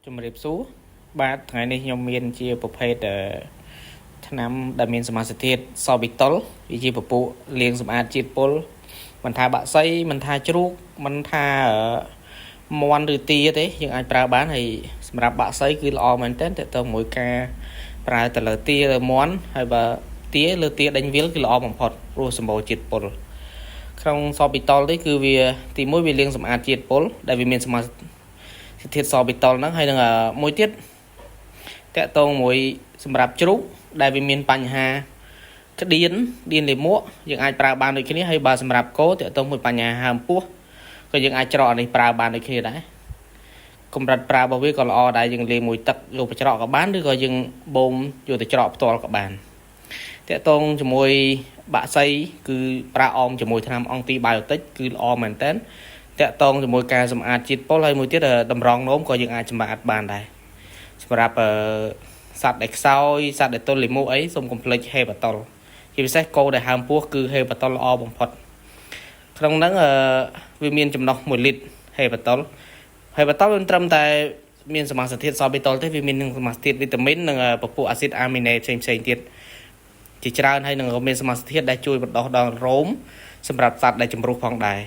ជំរាបសួរបាទថ្ងៃនេះខ្ញុំមានជាប្រភេទថ្នាំដែលមានសមាសធាតុសប៊ីតុលវាជាពពួកលាងសម្អាតជាតិពុលមិនថាបាក់សីមិនថាជ្រូកមិនថាមាន់ឬទាទេយើងអាចប្រើបានហើយសម្រាប់បាក់សីគឺល្អមែនទែនតើតើមួយការប្រើទៅលើទាលើមាន់ហើយបើទាលើទាដេញវាលគឺល្អបំផុតព្រោះសម្បូរជាតិពុលក្នុងសប៊ីតុលនេះគឺវាទី1វាលាងសម្អាតជាតិពុលដែលវាមានសមាសធាតុសប៊ីតុលហ្នឹងហើយនឹងមួយទៀតតកតងមួយសម្រាប់ជ្រូកដែលវាមានបញ្ហាក្តៀនលាមកយើងអាចប្រើបានដូចគ្នាហើយបើសម្រាប់គោតកតងមួយបញ្ហាហើមពោះក៏យើងអាចច្រកនេះប្រើបានដូចគ្នាដែរកម្រិតប្រើរបស់វាក៏ល្អដែរយើងលាងមួយទឹកយកទៅច្រកក៏បានឬក៏យើងបូមយកទៅច្រកផ្ទាល់ក៏បានតកតងជាមួយបាក់សីគឺប្រើអមជាមួយថ្នាំអង់ទីប៊ីយោទិកគឺល្អមែនតើតកតងជាមួយការសម្អាតជាតិពុលហើយមួយទៀតតម្រងនោមក៏យើងអាចសម្អាតបានដែរសម្រាប់សត្វដែលខ្សោយសត្វដែលទល់លាមកអីសូមកុំភ្លេចហេប៉ាតុលជាពិសេសគោដែលហើមពោះគឺហេប៉ាតុលល្អបំផុតក្នុងហ្នឹងវាមានចំណុះ1លីត្រហេប៉ាតុលមិនត្រឹមតែមានសមាសធាតុសប៊ីតុលទេវាមានសមាសធាតុវីតាមីននិងពពួកអាស៊ីតអាមីណេផ្សេងទៀតជាច្រើនហើយនឹងមានសមាសធាតុដែលជួយបណ្ដុះដល់រោមសម្រាប់សត្វដែលចម្រុះផងដែរ